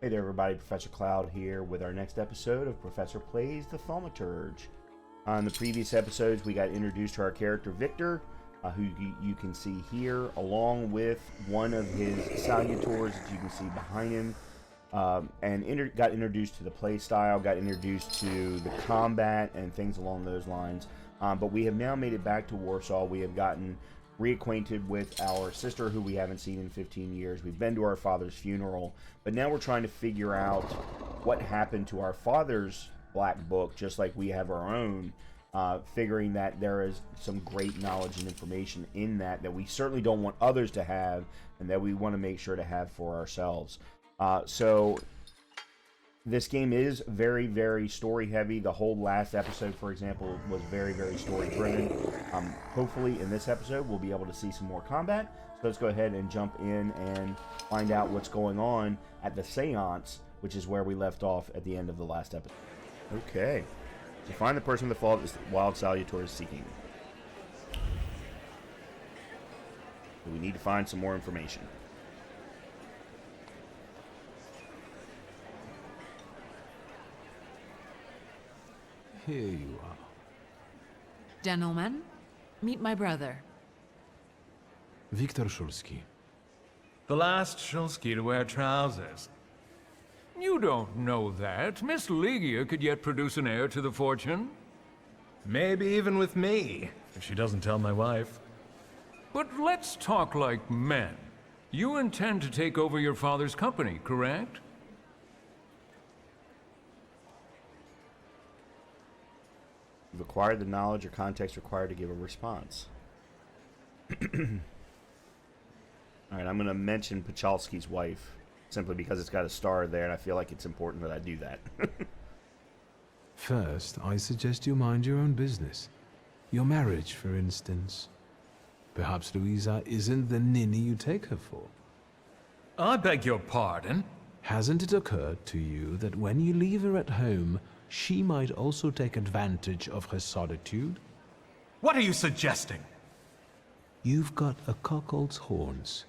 Hey there, everybody. Professor Cloud here with our next episode of Professor Plays the Thaumaturge. On the previous episodes, we got introduced to our character Victor, who you can see here, along with one of his salutors that you can see behind him, and got introduced to the play style, got introduced to the combat and things along those lines. But we have now made it back to Warsaw. We have gotten reacquainted with our sister, who we haven't seen in 15 years. We've been to our father's funeral, but now we're trying to figure out what happened to our father's black book, just like we have our own, figuring that there is some great knowledge and information in that we certainly don't want others to have, and that we want to make sure to have for ourselves. So this game is very, very story heavy. The whole last episode, for example, was very, very story driven. Hopefully in this episode we'll be able to see some more combat. So let's go ahead and jump in and find out what's going on at the seance, which is where we left off at the end of the last episode. Okay, so find the person the fault is wild salutor is seeking. So we need to find some more information. Here you are. Gentlemen, meet my brother. Wiktor Szulski. The last Shulsky to wear trousers. You don't know that. Miss Ligia could yet produce an heir to the fortune. Maybe even with me, if she doesn't tell my wife. But let's talk like men. You intend to take over your father's company, correct? You've acquired the knowledge or context required to give a response. Alright, I'm going to mention Pachalski's wife, simply because it's got a star there, and I feel like it's important that I do that. First, I suggest you mind your own business. Your marriage, for instance. Perhaps Louisa isn't the ninny you take her for. I beg your pardon? Hasn't it occurred to you that when you leave her at home, she might also take advantage of her solitude? What are you suggesting? You've got a cuckold's horns.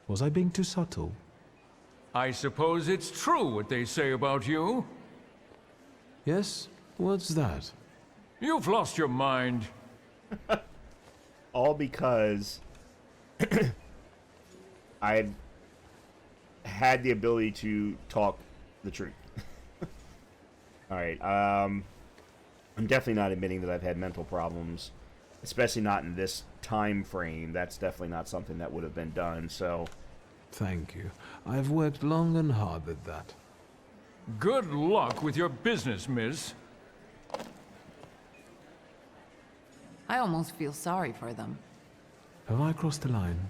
Was I being too subtle? I suppose it's true what they say about you. Yes? What's that? You've lost your mind. All because I've had the ability to talk the truth. Alright, I'm definitely not admitting that I've had mental problems, especially not in this time frame. That's definitely not something that would have been done, so... Thank you. I've worked long and hard at that. Good luck with your business, miss. I almost feel sorry for them. Have I crossed the line?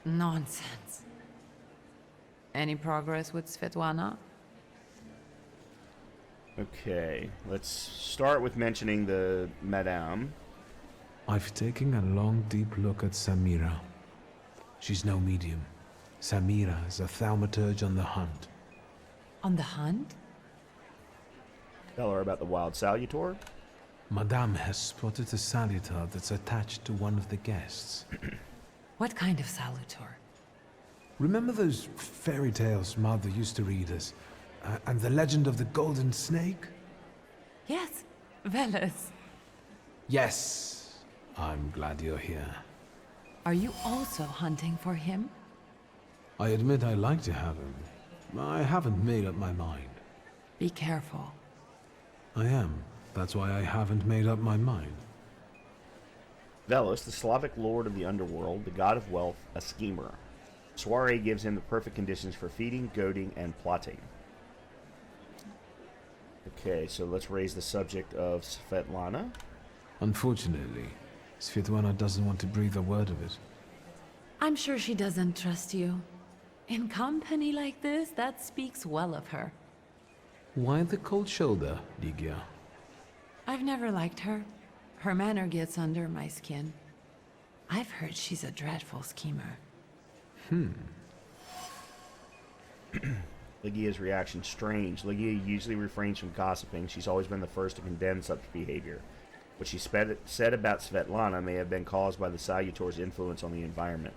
Nonsense. Any progress with Svetlana? Okay, let's start with mentioning the Madame. I've taken a long, deep look at Samira. She's no medium. Samira is a thaumaturge on the hunt. On the hunt? Tell her about the wild salutor. Madame has spotted a salutor that's attached to one of the guests. What kind of salutor? Remember those fairy tales Mother used to read us? And the legend of the golden snake? Yes, Velas. Yes. I'm glad you're here. Are you also hunting for him? I admit I like to have him. I haven't made up my mind. Be careful. I am. That's why I haven't made up my mind. Velas, the Slavic lord of the underworld, the god of wealth, a schemer. Soiree gives him the perfect conditions for feeding, goading, and plotting. Okay, so let's raise the subject of Svetlana. Unfortunately, Svetlana doesn't want to breathe a word of it. I'm sure she doesn't trust you. In company like this, that speaks well of her. Why the cold shoulder, Ligia? I've never liked her. Her manner gets under my skin. I've heard she's a dreadful schemer. Ligia's reaction strange. Ligia usually refrains from gossiping. She's always been the first to condemn such behavior. What she said about Svetlana may have been caused by the salutor's influence on the environment.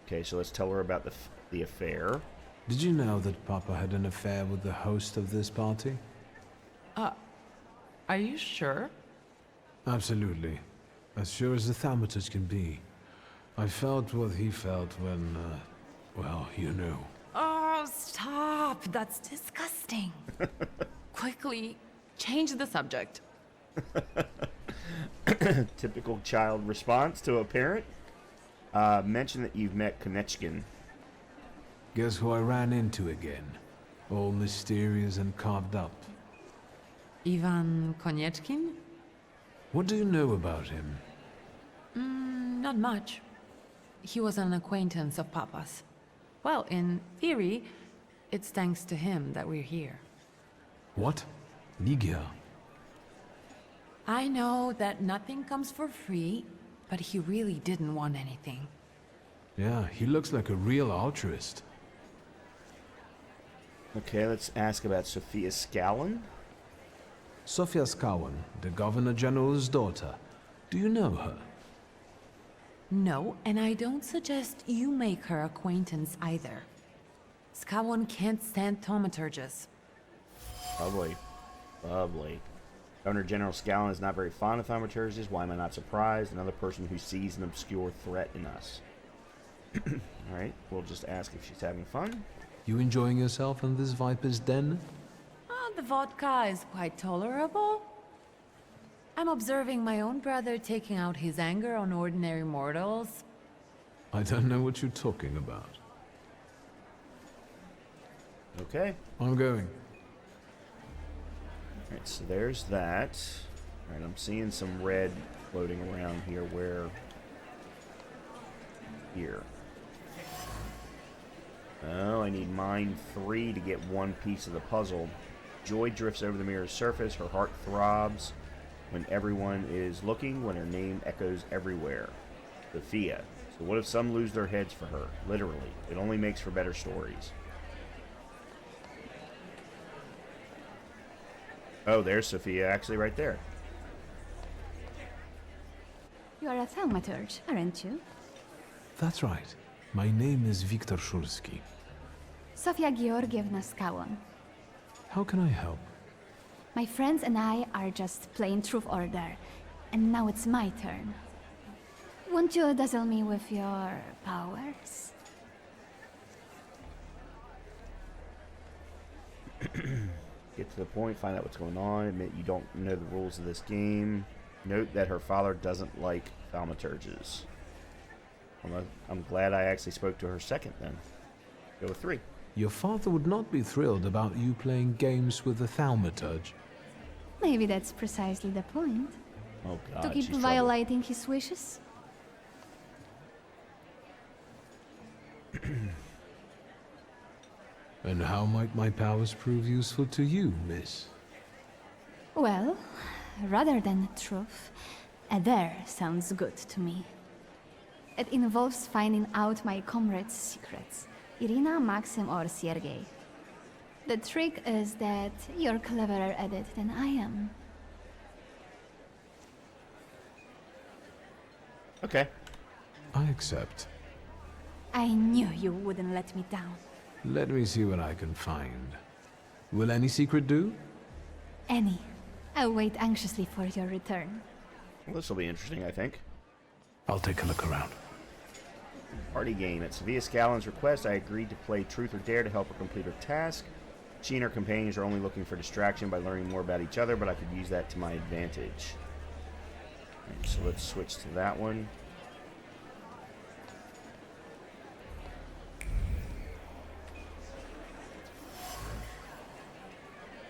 Okay, so let's tell her about the affair. Did you know that Papa had an affair with the host of this party? Are you sure? Absolutely. As sure as the Thaumaturge can be. I felt what he felt when, well, you know. Oh, stop! That's disgusting. Quickly, change the subject. Typical child response to a parent. Mention that you've met Konechkin. Guess who I ran into again? All mysterious and carved up. Ivan Konieczkin? What do you know about him? Not much. He was an acquaintance of Papa's. Well, in theory, it's thanks to him that we're here. What? Ligia? I know that nothing comes for free, but he really didn't want anything. Yeah, he looks like a real altruist. Okay, let's ask about Sophia Scallon. Sofia Skawan, the Governor General's daughter. Do you know her? No, and I don't suggest you make her acquaintance either. Skawon can't stand thaumaturges. Lovely. Lovely. Governor General Scallon is not very fond of thaumaturges. Why am I not surprised? Another person who sees an obscure threat in us. Alright, we'll just ask if she's having fun. You enjoying yourself in this viper's den? Oh, the vodka is quite tolerable. I'm observing my own brother taking out his anger on ordinary mortals. I don't know what you're talking about. Okay. I'm going. Alright, so there's that. Alright, I'm seeing some red floating around here. Where? Here. Oh, I need mine 3 to get one piece of the puzzle. Joy drifts over the mirror's surface. Her heart throbs when everyone is looking, when her name echoes everywhere. Sophia. So what if some lose their heads for her? Literally. It only makes for better stories. Oh, there's Sophia, actually right there. You are a thaumaturge, aren't you? That's right. My name is Viktor Szulski. Sofia Georgievna Skałon. How can I help? My friends and I are just plain truth order, and now it's my turn. Won't you dazzle me with your powers? Get to the point, find out what's going on, admit you don't know the rules of this game. Note that her father doesn't like thaumaturges. I'm glad I actually spoke to her second then. Go with 3. Your father would not be thrilled about you playing games with the Thaumaturge. Maybe that's precisely the point. Oh god, To keep she's trouble. violating his wishes? And how might my powers prove useful to you, miss? Well, rather than truth, a dare sounds good to me. It involves finding out my comrades' secrets. Irina, Maxim, or Sergei. The trick is that you're cleverer at it than I am. Okay. I accept. I knew you wouldn't let me down. Let me see what I can find. Will any secret do? Any. I'll wait anxiously for your return. Well, this will be interesting, I think. I'll take a look around. Party game. At Sophia Scallon's request, I agreed to play Truth or Dare to help her complete her task. She and her companions are only looking for distraction by learning more about each other, but I could use that to my advantage. Right, so let's switch to that one.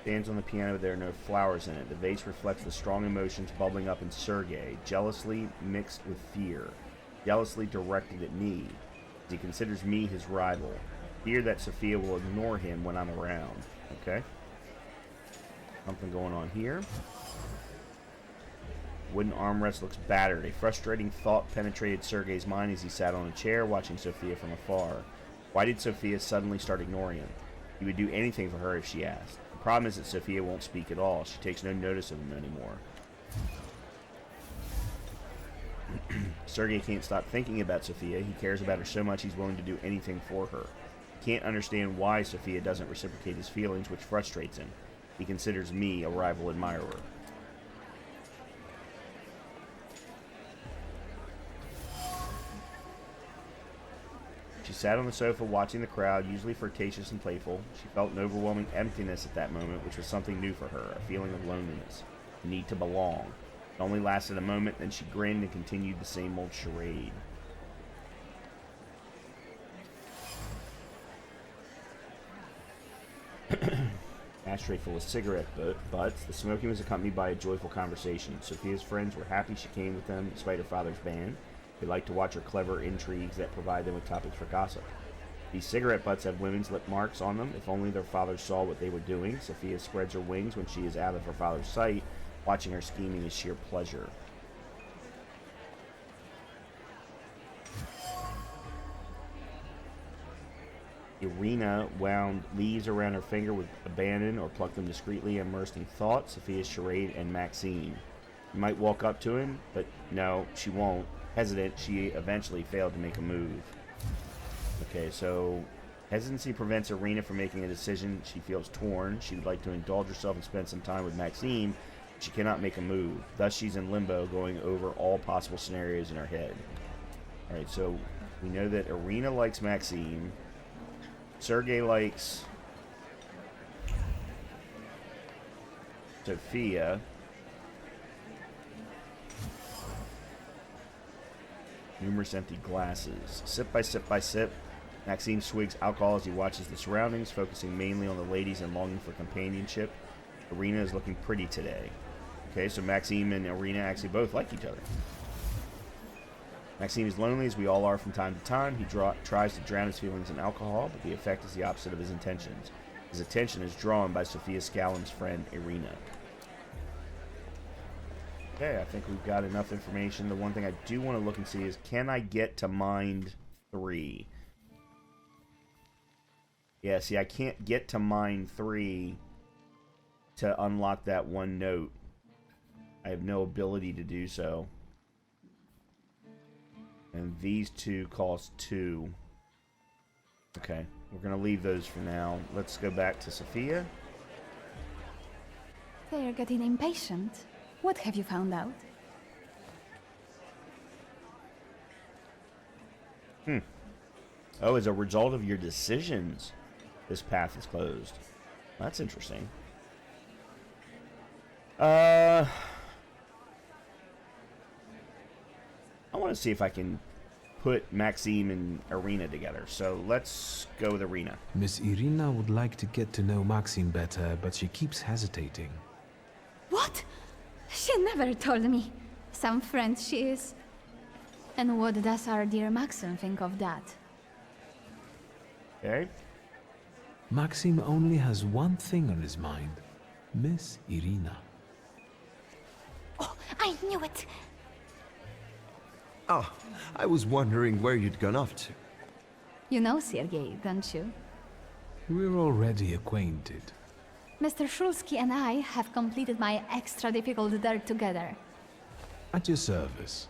Stands on the piano, there are no flowers in it. The vase reflects the strong emotions bubbling up in Sergei, jealously mixed with fear. Jealously directed at me, as he considers me his rival. Fear that Sophia will ignore him when I'm around. Okay. Something going on here. Wooden armrest looks battered. A frustrating thought penetrated Sergei's mind as he sat on a chair watching Sophia from afar. Why did Sophia suddenly start ignoring him? He would do anything for her if she asked. The problem is that Sophia won't speak at all. She takes no notice of him anymore. Sergei can't stop thinking about Sophia. He cares about her so much he's willing to do anything for her. can't understand why Sophia doesn't reciprocate his feelings, which frustrates him. He considers me a rival admirer. She sat on the sofa watching the crowd, usually flirtatious and playful. She felt an overwhelming emptiness at that moment, which was something new for her, a feeling of loneliness, a need to belong. It only lasted a moment, then she grinned and continued the same old charade. Ashtray full of cigarette butts. The smoking was accompanied by a joyful conversation. Sophia's friends were happy she came with them, despite her father's ban. They like to watch her clever intrigues that provide them with topics for gossip. These cigarette butts have women's lip marks on them. If only their fathers saw what they were doing. Sophia spreads her wings when she is out of her father's sight. Watching her scheming is sheer pleasure. Irina wound leaves around her finger with abandon or plucked them discreetly, immersed in thought. Sophia's charade and Maxime. You might walk up to him, but no, she won't. Hesitant, she eventually failed to make a move. Okay, so hesitancy prevents Irina from making a decision. She feels torn. She would like to indulge herself and spend some time with Maxime. She cannot make a move. Thus, she's in limbo, going over all possible scenarios in her head. Alright, so we know that Irina likes Maxime. Sergei likes Sophia. Numerous empty glasses. Sip by sip by sip, Maxime swigs alcohol as he watches the surroundings, focusing mainly on the ladies and longing for companionship. Irina is looking pretty today. Okay, so Maxime and Irina actually both like each other. Maxime is lonely, as we all are from time to time. He tries to drown his feelings in alcohol, but the effect is the opposite of his intentions. His attention is drawn by Sophia Scallon's friend, Irina. Okay, I think we've got enough information. The one thing I do want to look and see is, can I get to Mind 3? Yeah, see, I can't get to Mind 3 to unlock that one note. I have no ability to do so. And these two cost 2. Okay, we're going to leave those for now. Let's go back to Sophia. They're getting impatient. What have you found out? Oh, as a result of your decisions, this path is closed. That's interesting. I want to see if I can put Maxime and Irina together. So let's go with Irina. Miss Irina would like to get to know Maxime better, but she keeps hesitating. What? She never told me. Some friend she is. And what does our dear Maxim think of that? Okay. Maxime only has one thing on his mind. Miss Irina. Oh, I knew it! Oh, I was wondering where you'd gone off to. You know Sergei, don't you? We're already acquainted. Mr. Shulsky and I have completed my extra difficult dirt together. At your service.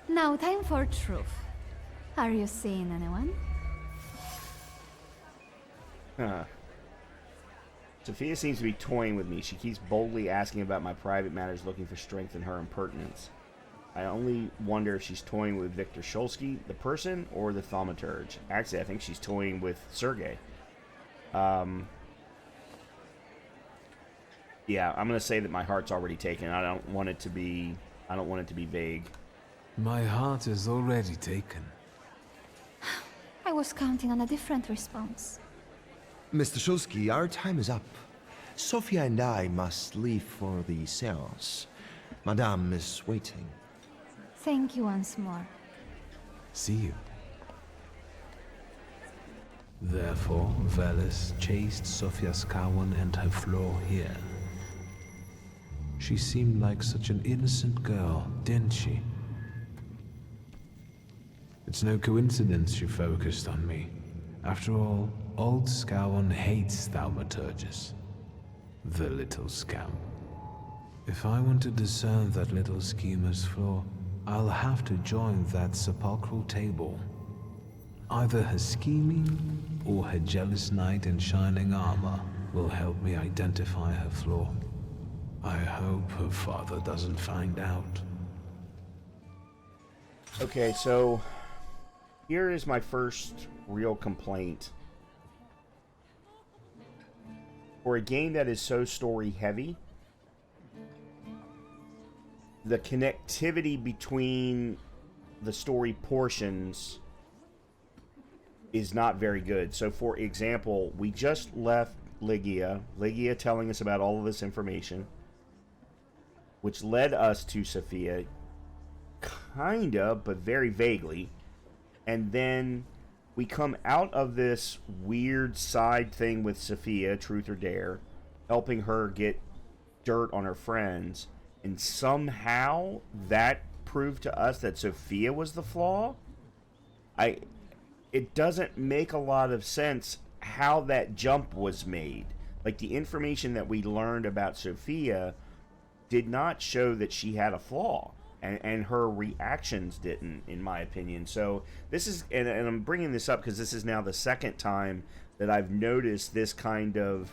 Now time for truth. Are you seeing anyone? Huh. Sophia seems to be toying with me. She keeps boldly asking about my private matters, looking for strength in her impertinence. I only wonder if she's toying with Victor Shulsky, the person, or the Thaumaturge. Actually, I think she's toying with Sergei. Yeah, I'm gonna say that my heart's already taken. I don't want it to be vague. My heart is already taken. I was counting on a different response. Mr. Shulsky, our time is up. Sophia and I must leave for the seance. Madame is waiting. Thank you once more. See you. Therefore, Velas chased Sofia Skawon and her floor here. She seemed like such an innocent girl, didn't she? It's no coincidence she focused on me. After all, old Skawon hates Thaumaturges. The little scamp. If I want to discern that little schemer's flaw, I'll have to join that sepulchral table. Either her scheming or her jealous knight in shining armor will help me identify her flaw. I hope her father doesn't find out. Okay, so here is my first real complaint. For a game that is so story heavy, the connectivity between the story portions is not very good. So for example, we just left Lygia telling us about all of this information, which led us to Sophia, kinda, but very vaguely. And then we come out of this weird side thing with Sophia, Truth or Dare, helping her get dirt on her friends, and somehow that proved to us that Sophia was the flaw. It doesn't make a lot of sense how that jump was made. Like, the information that we learned about Sophia did not show that she had a flaw, and her reactions didn't, in my opinion. So this is, and I'm bringing this up because this is now the second time that I've noticed this kind of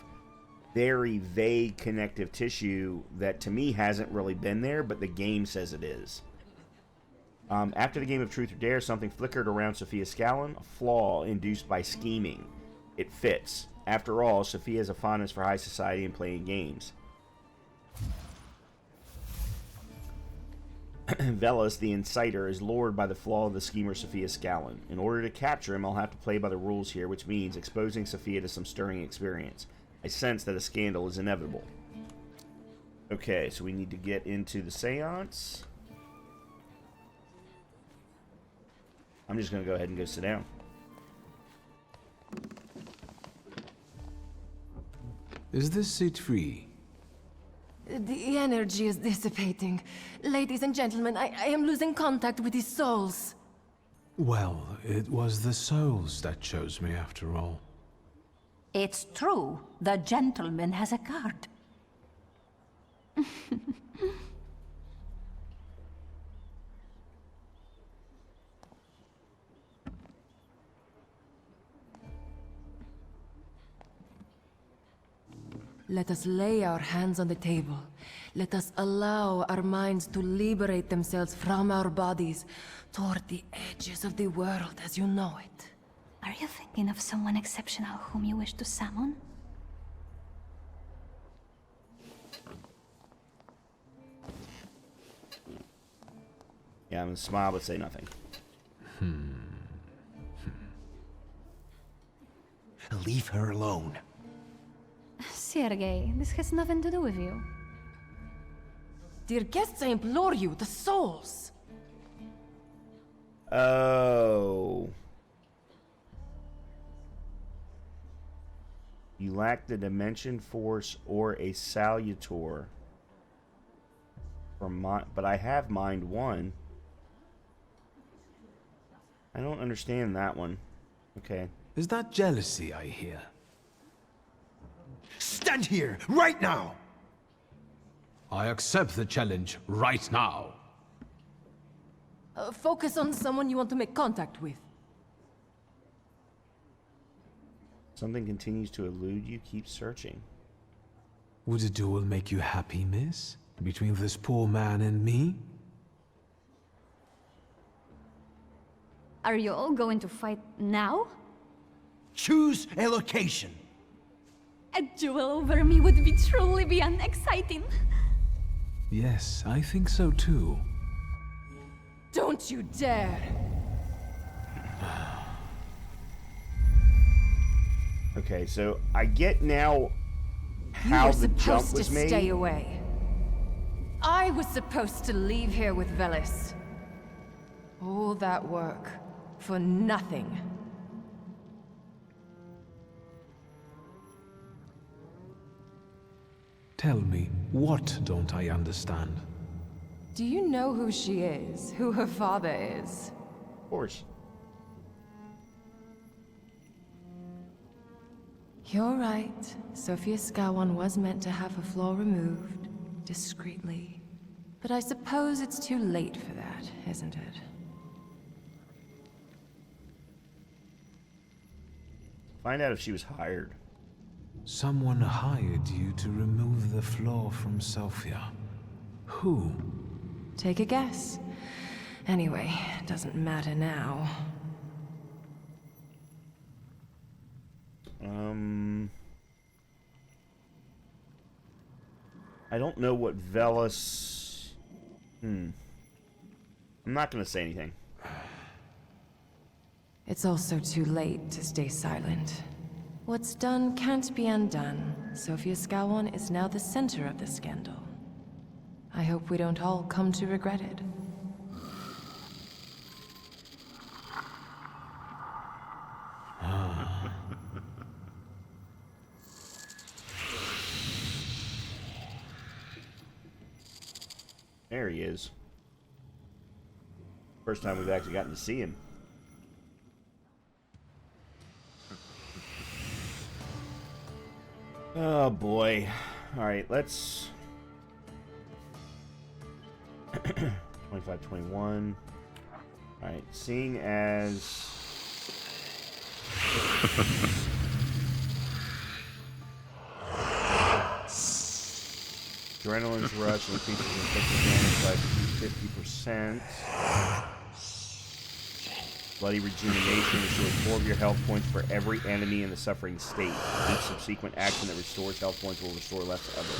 very vague connective tissue that to me hasn't really been there, but the game says it is. After the game of Truth or Dare, something flickered around Sophia Scallon, a flaw induced by scheming. It fits. After all, Sophia has a fondness for high society and playing games. Velas, the inciter, is lured by the flaw of the schemer Sophia Scallon. In order to capture him, I'll have to play by the rules here, which means exposing Sophia to some stirring experience. I sense that a scandal is inevitable. Okay, so we need to get into the seance. I'm just going to go ahead and go sit down. Is this seat free? The energy is dissipating. Ladies and gentlemen, I am losing contact with his souls. Well, it was the souls that chose me after all. It's true. The gentleman has a card. Let us lay our hands on the table. Let us allow our minds to liberate themselves from our bodies toward the edges of the world as you know it. Are you thinking of someone exceptional whom you wish to summon? Yeah, I'm going to smile but say nothing. Leave her alone. Sergei, this has nothing to do with you. Dear guests, I implore you, the souls! Oh. You lack the dimension force or a salutor. But I have mind 1. I don't understand that one. Okay. Is that jealousy I hear? Stand here, right now! I accept the challenge right now. Focus on someone you want to make contact with. Something continues to elude you. Keep searching. Would a duel make you happy, miss? Between this poor man and me? Are you all going to fight now? Choose a location. A duel over me would be truly beyond exciting. Yes, I think so too. Don't you dare! Okay, so I get now You how were the jump supposed was to made. stay away. I was supposed to leave here with Velas. All that work for nothing. Tell me, what don't I understand? Do you know who she is? Who her father is? Of course. You're right. Sophia Scallon was meant to have her flaw removed, discreetly. But I suppose it's too late for that, isn't it? Find out if she was hired. Someone hired you to remove the flaw from Sophia. Who? Take a guess. Anyway, doesn't matter now. I don't know what Velas... I'm not going to say anything. It's also too late to stay silent. What's done can't be undone. Sophia Scowon is now the center of the scandal. I hope we don't all come to regret it. There he is. First time we've actually gotten to see him. Oh boy. Alright, let's... 25, 21. Alright, seeing as... Adrenaline's rush increases inflicted damage by 50%. Bloody rejuvenation restores 4 of your health points for every enemy in the suffering state. Each subsequent action that restores health points will restore less to others.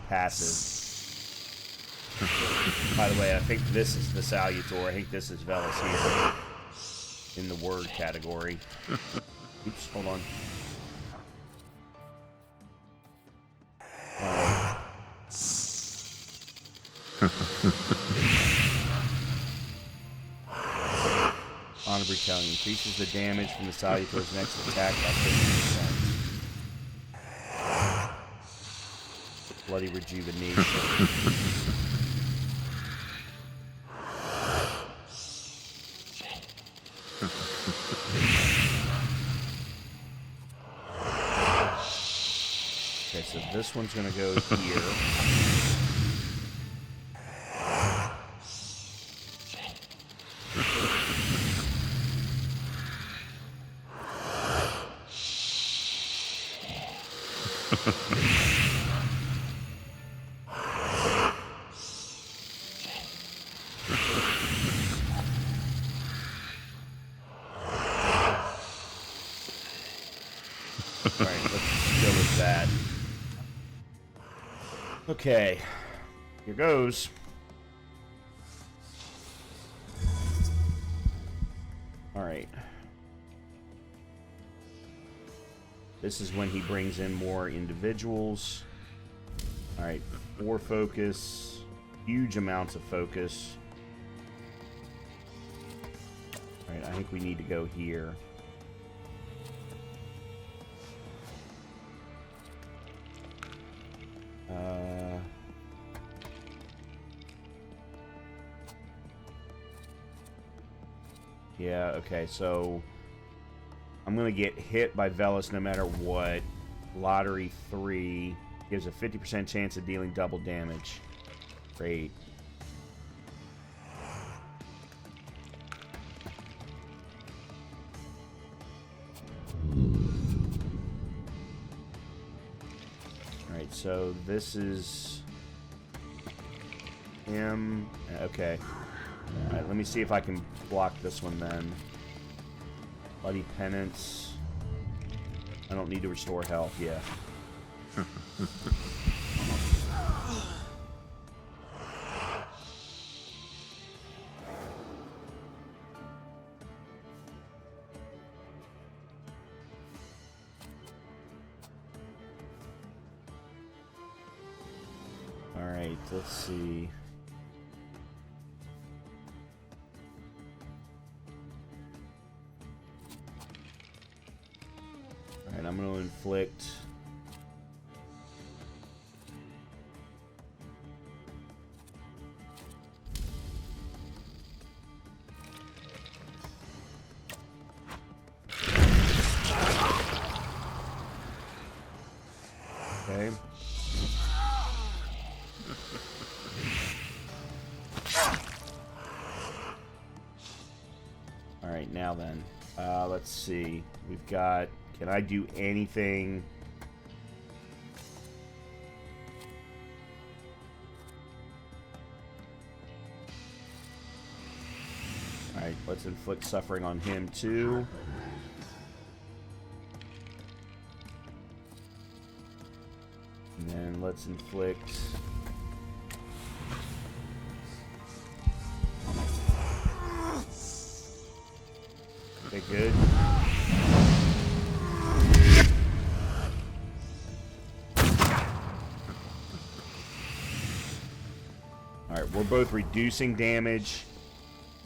Passive. By the way, I think this is the Salutor. I think this is Velas here in the word category. Oops, hold on. Honor Brutality increases the damage from the Salutor's next attack by 50%. Bloody rejuvenation. Okay, so this one's gonna go here. Okay, here goes. All right. This is when he brings in more individuals. All right, 4 focus, huge amounts of focus. All right, I think we need to go here. Yeah, okay, so I'm going to get hit by Velas no matter what. Lottery 3 gives a 50% chance of dealing double damage. Great. Alright, so this is him. Okay. Alright, let me see if I can block this one then. Bloody Penance. I don't need to restore health, yeah. Alright, let's see. going to inflict... Okay. Alright, now then. Let's see. We've got... Can I do anything? Alright, let's inflict suffering on him too. And then let's inflict... Okay, good. Alright, we're both reducing damage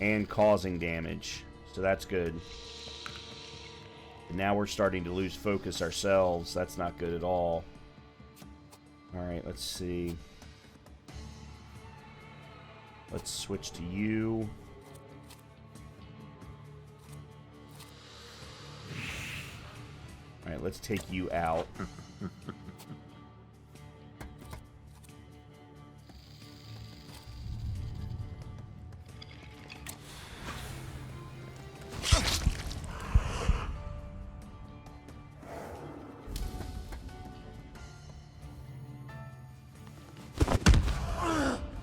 and causing damage. So that's good. And now we're starting to lose focus ourselves. That's not good at all. Alright, let's see. Let's switch to you. Alright, let's take you out.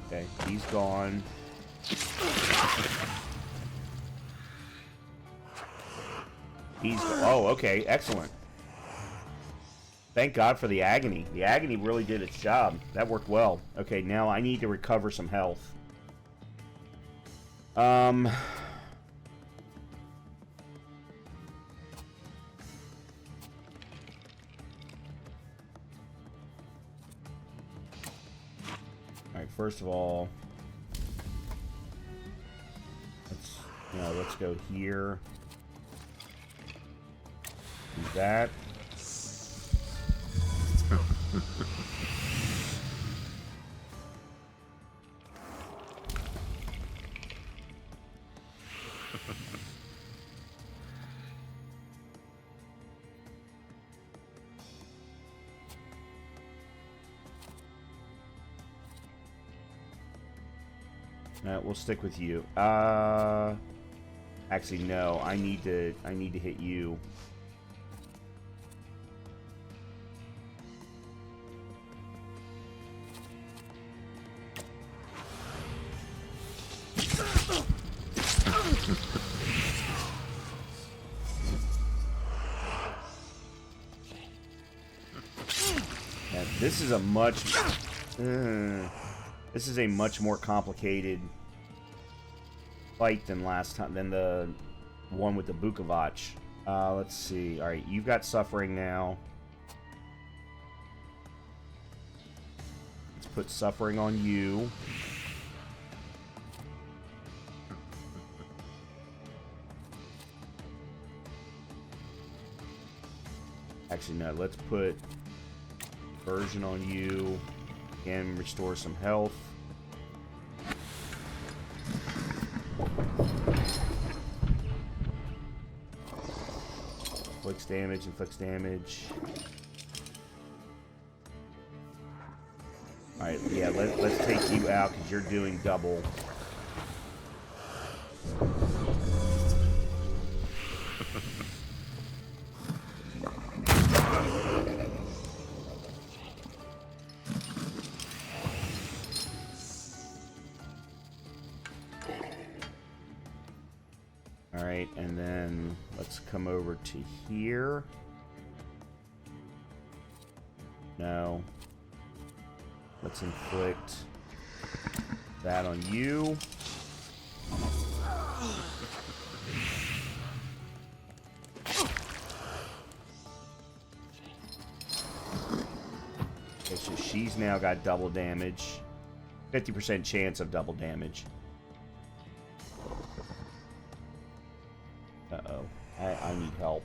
Okay, he's gone. Oh, okay, excellent. Thank God for the agony. The agony really did its job. That worked well. Okay, now I need to recover some health. Alright, first of all, let's go here. Do that. We'll stick with you. Actually, no. I need to hit you. Yeah, this is a much more complicated fight than last time, than the one with the Bukovac. Let's see. All right, you've got suffering now. Let's put suffering on you. Actually, no. Let's put version on you and restore some health. Inflicts damage. Alright, yeah, let's take you out because you're doing double. Alright, and then let's come over to here. No. Let's inflict that on you. Okay, so she's now got double damage. 50% chance of double damage. Uh-oh. I need help.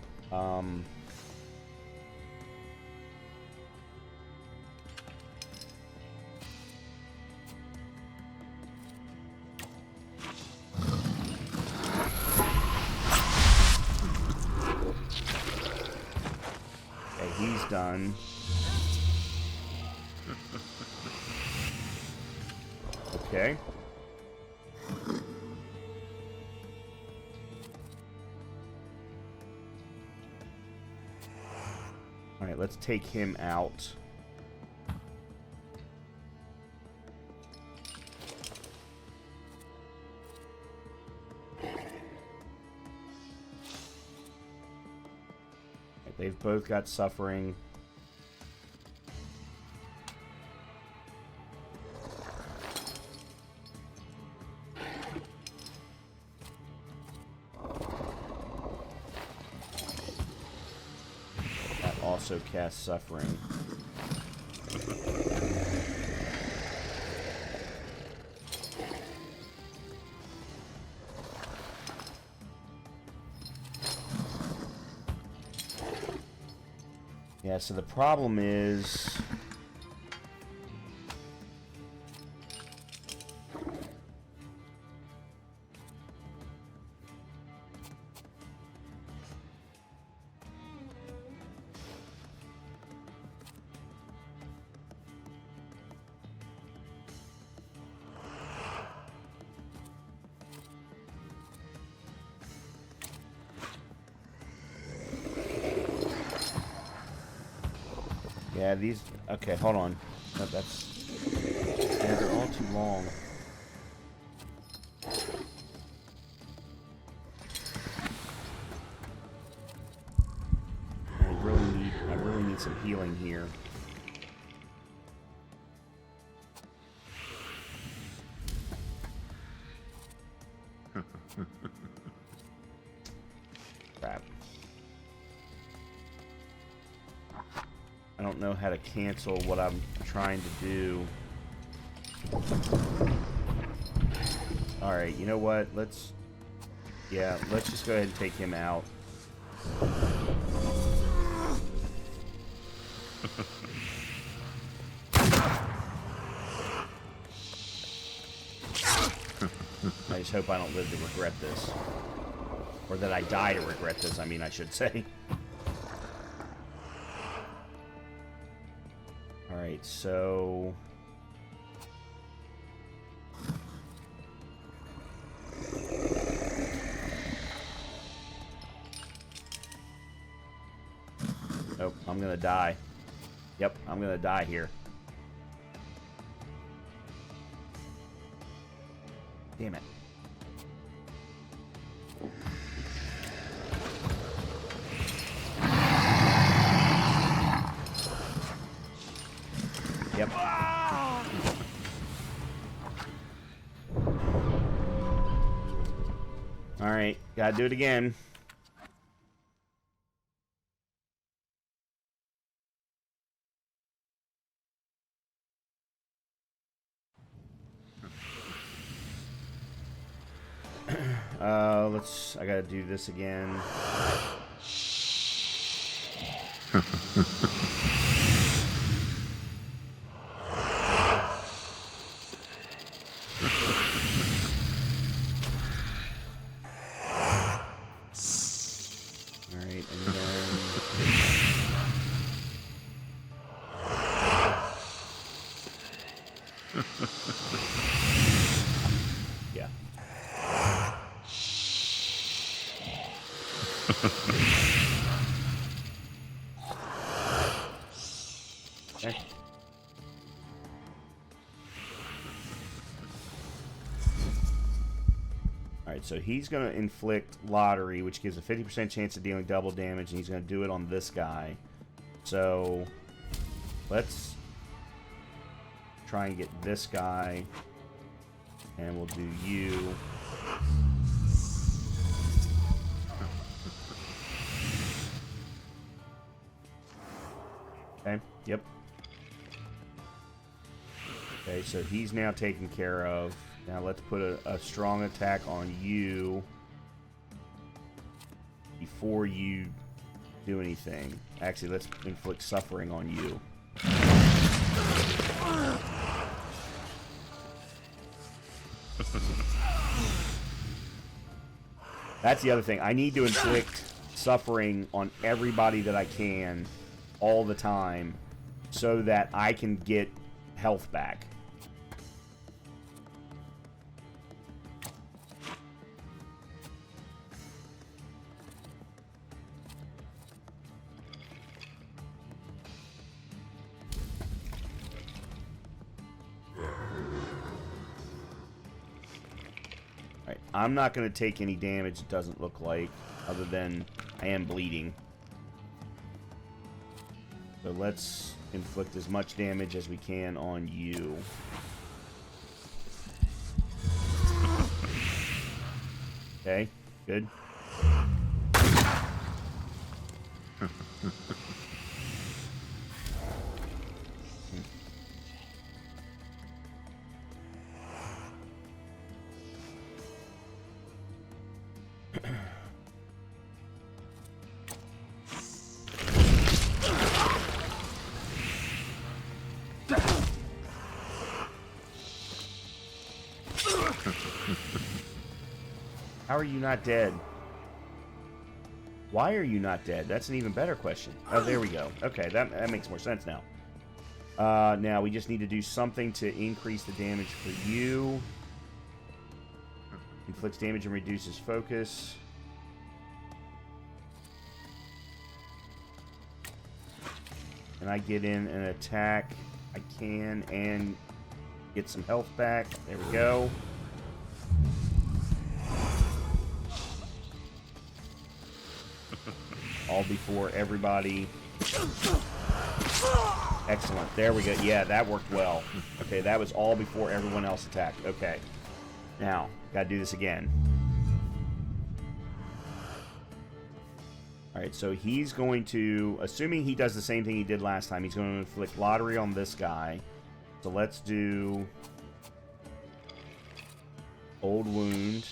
done. Okay. Alright, let's take him out. They've both got suffering. That also casts suffering. Yeah, so the problem is... Yeah, these... Okay, hold on. No, that's... Yeah, they're all too long. I really need some healing here. Crap. I don't know how to cancel what I'm trying to do. Alright, you know what? Let's just go ahead and take him out. I just hope I don't live to regret this. Or that I die to regret this, I mean, I should say. Alright, so... Nope, I'm gonna die. Yep, I'm gonna die here. Damn it. Yep. Alright, gotta do it again. I gotta do this again. Alright, and then... Yeah. Okay. Alright, so he's going to inflict lottery, which gives a 50% chance of dealing double damage, and he's going to do it on this guy. So, let's try and get this guy, and we'll do you. Okay, yep. Okay, so he's now taken care of. Now let's put a strong attack on you before you do anything. Actually, let's inflict suffering on you. That's the other thing. I need to inflict suffering on everybody that I can all the time so that I can get health back. Alright, I'm not going to take any damage, it doesn't look like, other than I am bleeding. So let's inflict as much damage as we can on you. Okay, good. How are you not dead? Why are you not dead? That's an even better question. Oh, there we go. Okay, that makes more sense now. Now, we just need to do something to increase the damage for you. Inflicts damage and reduces focus. Can I get in an attack? I can, and get some health back. There we go. All before everybody. Excellent. There we go. Yeah, that worked well. Okay, that was all before everyone else attacked. Okay. Now, gotta do this again. Alright, so he's going to, assuming he does the same thing he did last time, he's going to inflict lottery on this guy. So let's do Old Wound.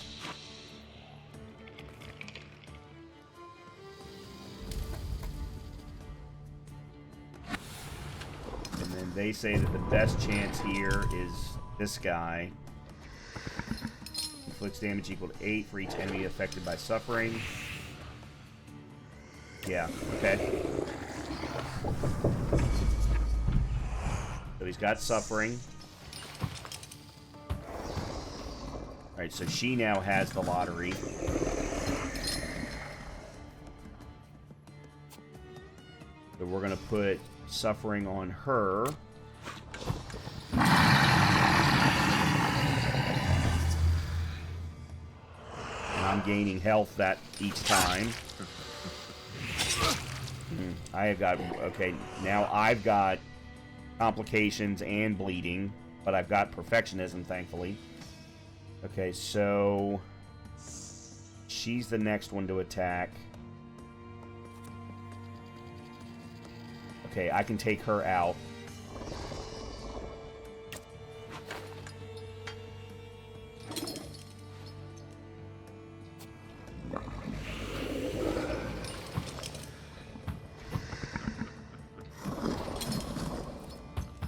And then they say that the best chance here is this guy. Inflicts damage equal to 8 for each enemy affected by suffering. Yeah, okay. So he's got suffering. Alright, so she now has the lottery. So we're going to put suffering on her. And I'm gaining health that each time. I have got, okay, now I've got complications and bleeding, but I've got perfectionism, thankfully. Okay, so she's the next one to attack. Okay, I can take her out.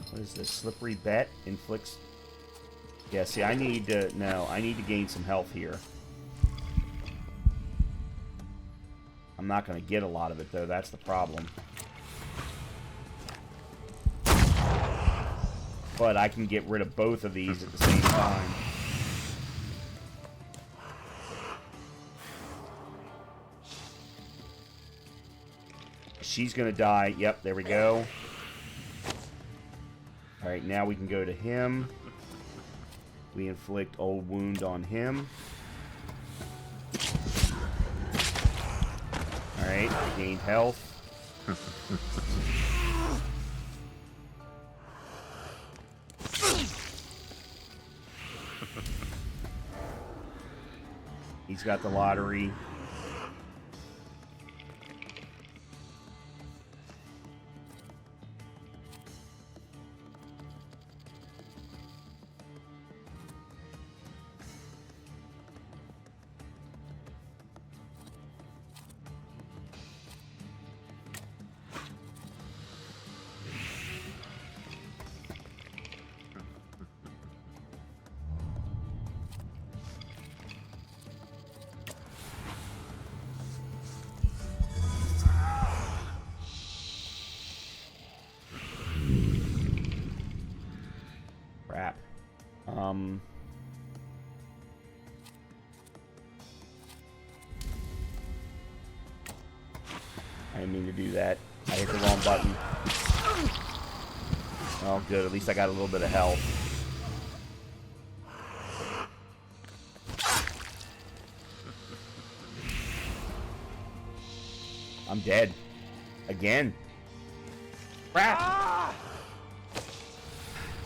What is this? Slippery Bet inflicts... Yeah, see, I need to... No, I need to gain some health here. I'm not going to get a lot of it, though. That's the problem. But I can get rid of both of these at the same time. She's going to die. Yep, there we go. Alright, now we can go to him. We inflict Old Wound on him. Alright, I gained health. He's got the lottery. I didn't mean to do that. I hit the wrong button. Oh, good. At least I got a little bit of health. I'm dead. Again. Crap!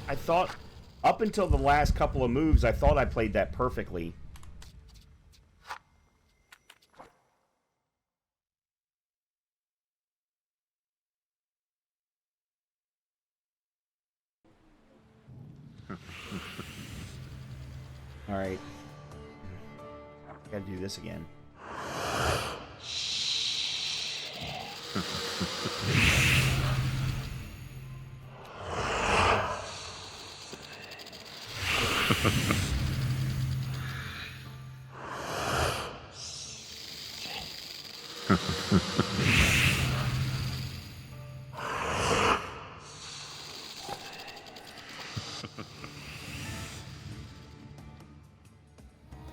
I thought, up until the last couple of moves, I thought I played that perfectly. Alright. Gotta do this again.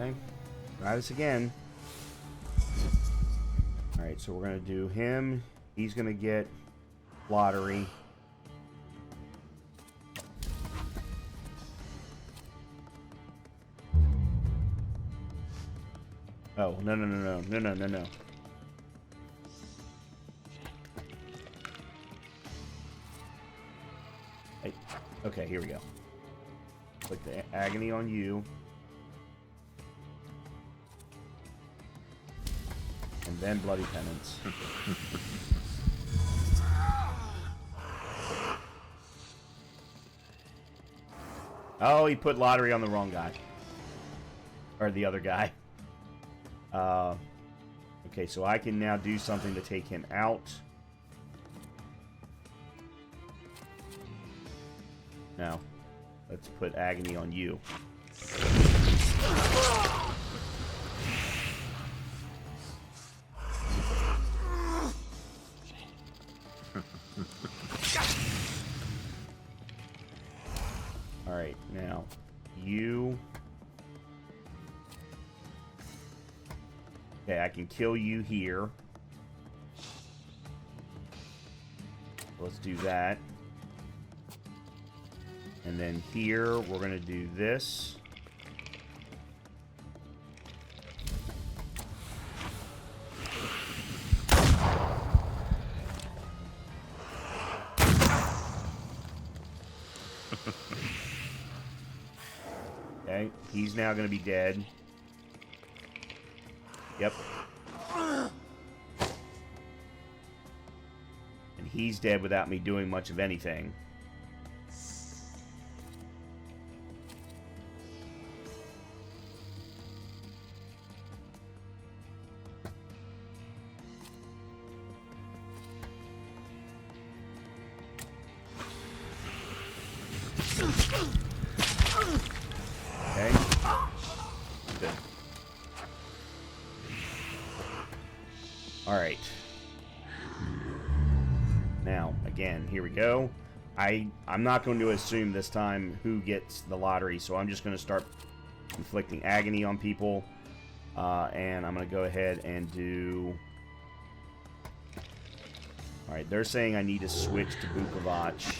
Okay, try this again. Alright, so we're gonna do him. He's gonna get lottery. Oh, no. Hey, okay, here we go. Click the agony on you. And then bloody penance. Oh, he put lottery on the wrong guy. Or the other guy. Okay, so I can now do something to take him out. Now, let's put agony on you. Alright, now, you... Okay, I can kill you here. Let's do that. And then here, we're going to do this. Okay, he's now going to be dead. Yep. And he's dead without me doing much of anything. Okay. Good. Alright. Now, again, here we go. I'm not going to assume this time who gets the lottery, so I'm just going to start inflicting agony on people. And I'm going to go ahead and do... Alright, they're saying I need to switch to Bukovac.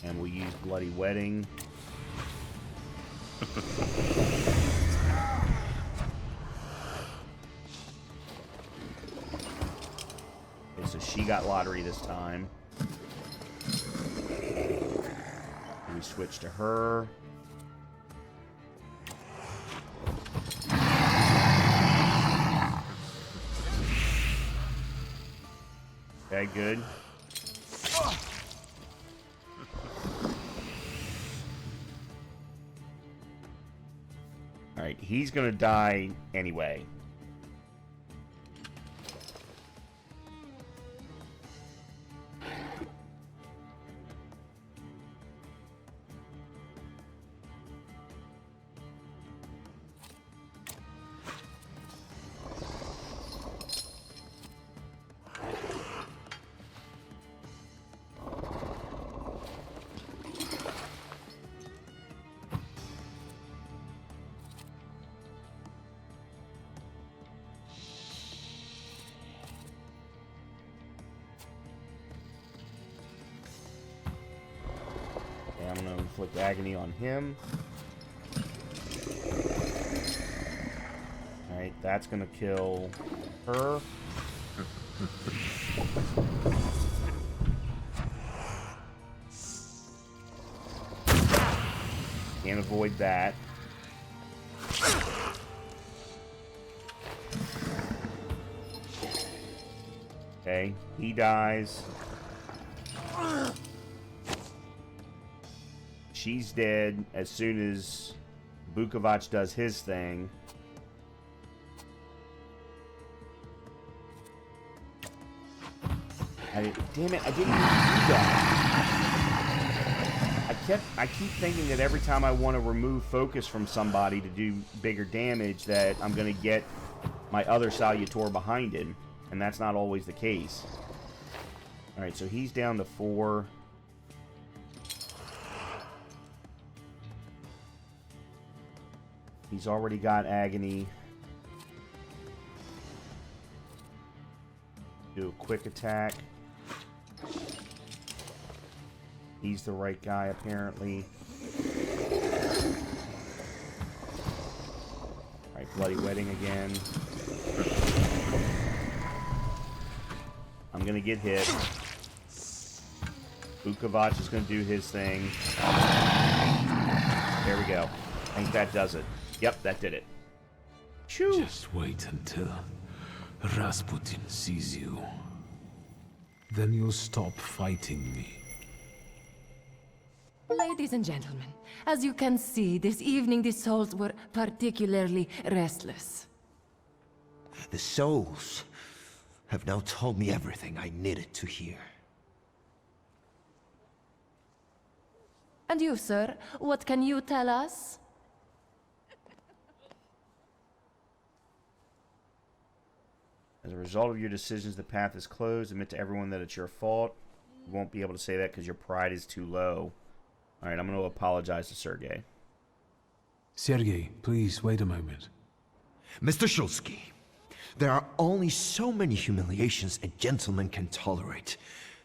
And we'll use Bloody Wedding. Okay, so she got lottery this time. We switch to her. Okay, good. Alright, he's gonna die anyway. inflict agony on him. Alright, that's gonna kill her. Can't avoid that. Okay, he dies. She's dead as soon as Vukovac does his thing. Damn it, I didn't even do that. I keep thinking that every time I want to remove focus from somebody to do bigger damage that I'm going to get my other Salutor behind him. And that's not always the case. Alright, so he's down to 4. He's already got agony. Do a quick attack. He's the right guy, apparently. Alright, Bloody Wedding again. I'm gonna get hit. Vukovac is gonna do his thing. There we go. I think that does it. Yep, that did it. Shoo! Just wait until Rasputin sees you. Then you'll stop fighting me. Ladies and gentlemen, as you can see, this evening the souls were particularly restless. The souls have now told me everything I needed to hear. And you, sir, what can you tell us? As a result of your decisions, the path is closed. Admit to everyone that it's your fault. You won't be able to say that because your pride is too low. Alright, I'm going to apologize to Sergei. Sergei, please wait a moment. Mr. Shulsky, there are only so many humiliations a gentleman can tolerate.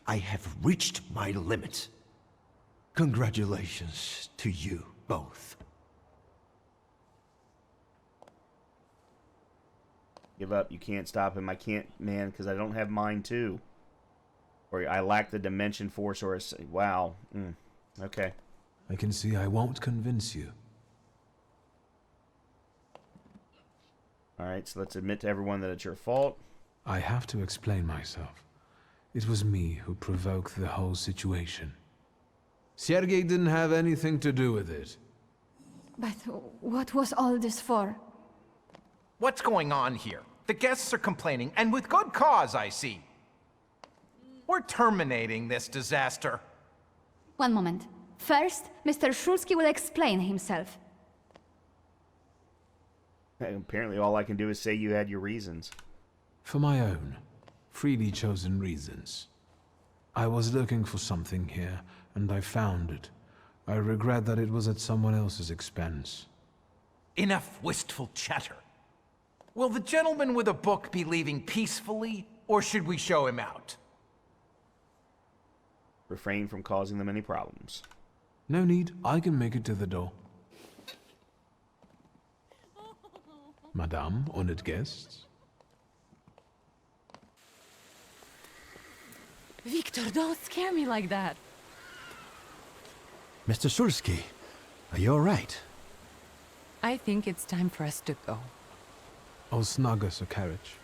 I have reached my limit. Congratulations to you both. Give up. You can't stop him. I can't, man, because I don't have mine too. Or I lack the dimension force or a... Wow. Okay. I can see I won't convince you. Alright, so let's admit to everyone that it's your fault. I have to explain myself. It was me who provoked the whole situation. Sergei didn't have anything to do with it. But what was all this for? What's going on here? The guests are complaining, and with good cause, I see. We're terminating this disaster. One moment. First, Mr. Shulsky will explain himself. Apparently all I can do is say you had your reasons. For my own, freely chosen reasons. I was looking for something here, and I found it. I regret that it was at someone else's expense. Enough wistful chatter. Will the gentleman with a book be leaving peacefully, or should we show him out? Refrain from causing them any problems. No need, I can make it to the door. Madame, honored guests. Victor, don't scare me like that. Mr. Shulsky, are you all right? I think it's time for us to go. I'll snug us a carriage.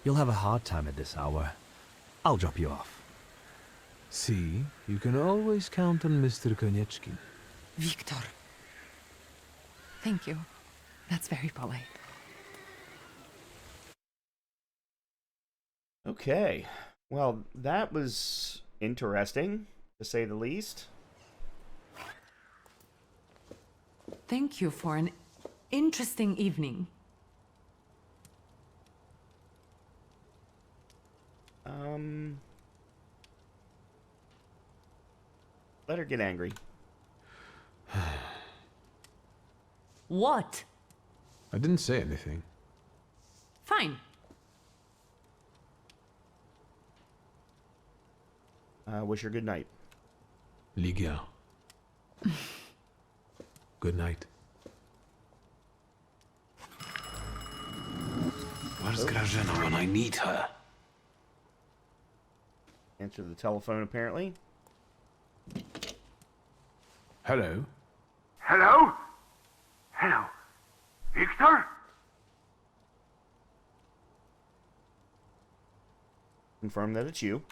You'll have a hard time at this hour. I'll drop you off. See, you can always count on Mr. Konieczkin. Victor. Thank you. That's very polite. Okay. Well, that was interesting, to say the least. Thank you for an interesting evening. Let her get angry. What? I didn't say anything. Fine. Wish her good night. Ligia. Good night. Where's Grażyna when I need her? Answer the telephone, apparently. Hello? Hello? Hello? Victor? Confirm that it's you.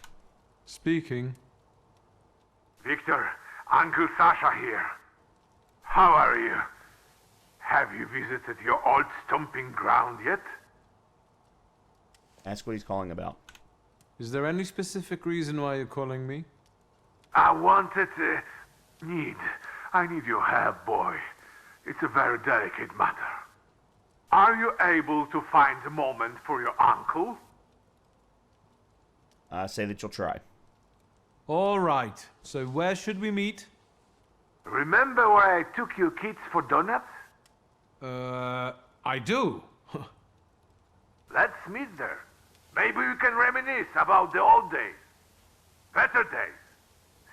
Speaking. Victor, Uncle Sasha here. How are you? Have you visited your old stomping ground yet? Ask what he's calling about. Is there any specific reason why you're calling me? I wanted I need your help, boy. It's a very delicate matter. Are you able to find a moment for your uncle? Say that you'll try. All right. So where should we meet? Remember where I took you kids for donuts? I do. Let's meet there. Maybe we can reminisce about the old days. Better days.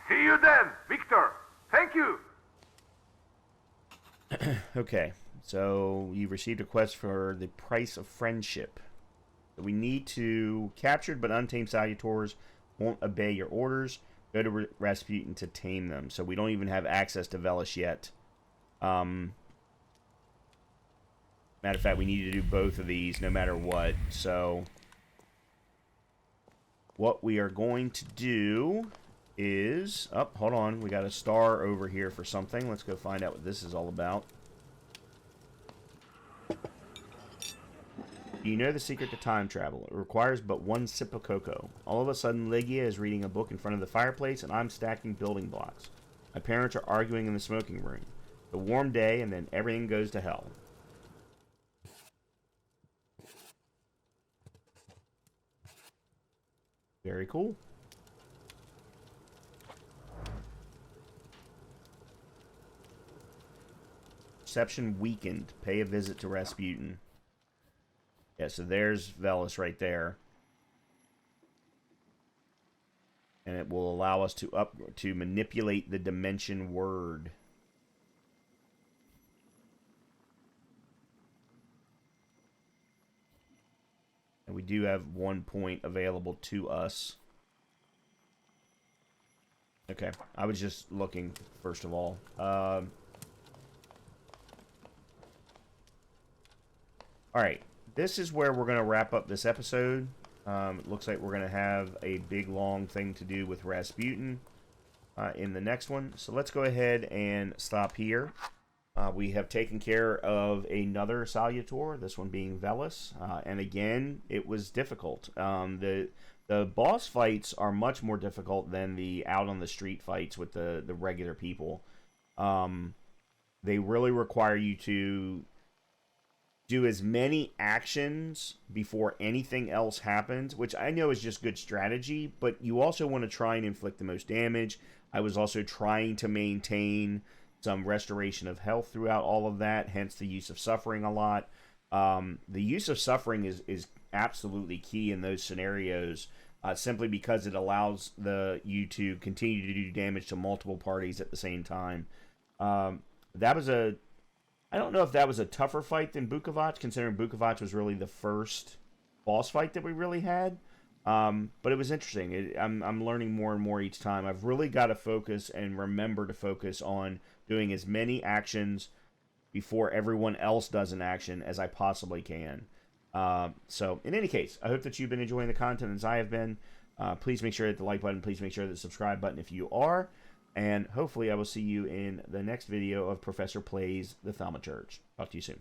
See you then, Victor. Thank you. Okay, so you've received a request for the price of friendship. We need to captured but untamed Salutors won't obey your orders. Go to Rasputin to tame them. So we don't even have access to Velas yet. Matter of fact, we need to do both of these no matter what. So what we are going to do is... Oh, hold on. We got a star over here for something. Let's go find out what this is all about. You know the secret to time travel. It requires but one sip of cocoa. All of a sudden, Ligia is reading a book in front of the fireplace, and I'm stacking building blocks. My parents are arguing in the smoking room. A warm day, and then everything goes to hell. Very cool. Perception weakened. Pay a visit to Rasputin. Yeah, so there's Velas right there. And it will allow us to manipulate the dimension word. And we do have 1 point available to us. Okay, I was just looking, first of all. Alright, this is where we're going to wrap up this episode. It looks like we're going to have a big, long thing to do with Rasputin in the next one. So let's go ahead and stop here. We have taken care of another Salutor, this one being Velas. And again, it was difficult. The boss fights are much more difficult than the out-on-the-street fights with the regular people. They really require you to do as many actions before anything else happens, which I know is just good strategy, but you also want to try and inflict the most damage. I was also trying to maintain some restoration of health throughout all of that, hence the use of suffering a lot. The use of suffering is absolutely key in those scenarios, simply because it allows you to continue to do damage to multiple parties at the same time. That was I don't know if that was a tougher fight than Bukovac, considering Bukovac was really the first boss fight that we really had. But it was interesting. I'm learning more and more each time. I've really got to focus and remember to focus on doing as many actions before everyone else does an action as I possibly can. So, in any case, I hope that you've been enjoying the content as I have been. Please make sure to hit the like button. Please make sure to hit the subscribe button if you are. And hopefully I will see you in the next video of Professor Plays the Thaumaturge. Talk to you soon.